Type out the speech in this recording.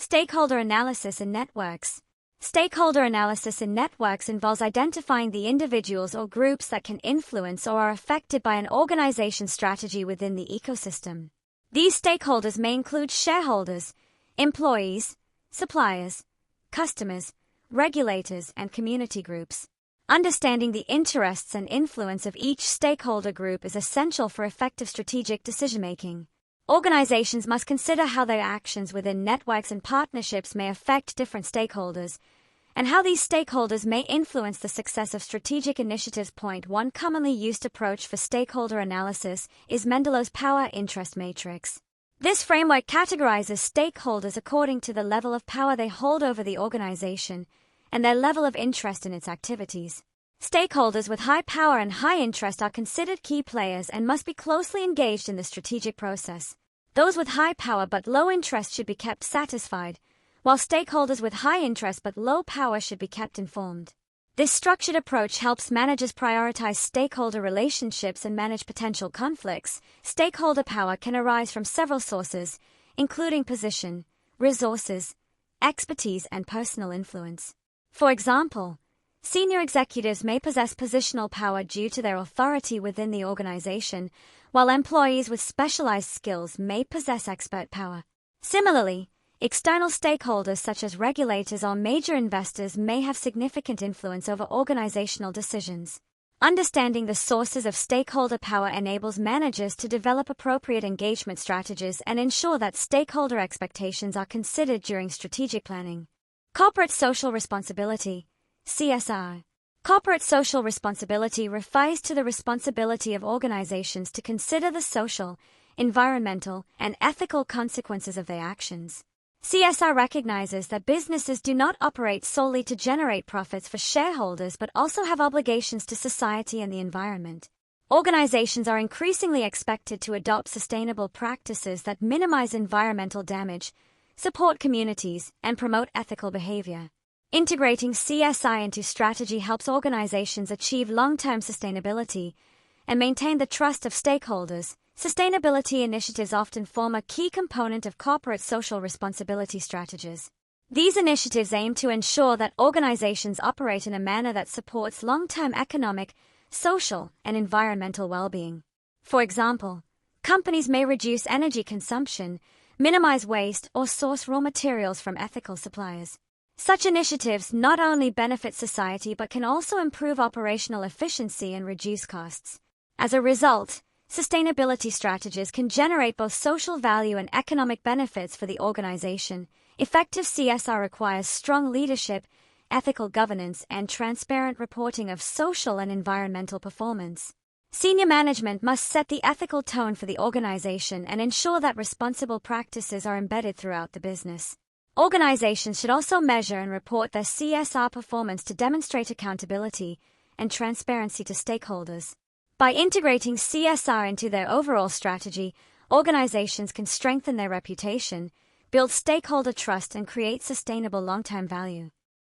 Stakeholder analysis in networks. Stakeholder analysis in networks involves identifying the individuals or groups that can influence or are affected by an organization's strategy within the ecosystem. These stakeholders may include shareholders, employees, suppliers, customers, regulators, and community groups. Understanding the interests and influence of each stakeholder group is essential for effective strategic decision-making. Organizations must consider how their actions within networks and partnerships may affect different stakeholders, and how these stakeholders may influence the success of strategic initiatives. One commonly used approach for stakeholder analysis is Mendelow's power interest matrix. This framework categorizes stakeholders according to the level of power they hold over the organization and their level of interest in its activities. Stakeholders with high power and high interest are considered key players and must be closely engaged in the strategic process. Those with high power but low interest should be kept satisfied, while stakeholders with high interest but low power should be kept informed. This structured approach helps managers prioritize stakeholder relationships and manage potential conflicts. Stakeholder power can arise from several sources, including position, resources, expertise, and personal influence. For example, senior executives may possess positional power due to their authority within the organization, while employees with specialized skills may possess expert power. Similarly, external stakeholders such as regulators or major investors may have significant influence over organizational decisions. Understanding the sources of stakeholder power enables managers to develop appropriate engagement strategies and ensure that stakeholder expectations are considered during strategic planning. Corporate social responsibility, CSR. Corporate social responsibility refers to the responsibility of organizations to consider the social, environmental, and ethical consequences of their actions. CSR recognizes that businesses do not operate solely to generate profits for shareholders but also have obligations to society and the environment. Organizations are increasingly expected to adopt sustainable practices that minimize environmental damage, support communities, and promote ethical behavior. Integrating CSR into strategy helps organizations achieve long-term sustainability and maintain the trust of stakeholders. Sustainability initiatives often form a key component of corporate social responsibility strategies. These initiatives aim to ensure that organizations operate in a manner that supports long-term economic, social, and environmental well-being. For example, companies may reduce energy consumption, minimize waste, or source raw materials from ethical suppliers. Such initiatives not only benefit society but can also improve operational efficiency and reduce costs. As a result, sustainability strategies can generate both social value and economic benefits for the organization. Effective CSR requires strong leadership, ethical governance, and transparent reporting of social and environmental performance. Senior management must set the ethical tone for the organization and ensure that responsible practices are embedded throughout the business. Organizations should also measure and report their CSR performance to demonstrate accountability and transparency to stakeholders. By integrating CSR into their overall strategy, organizations can strengthen their reputation, build stakeholder trust, and create sustainable long-term value.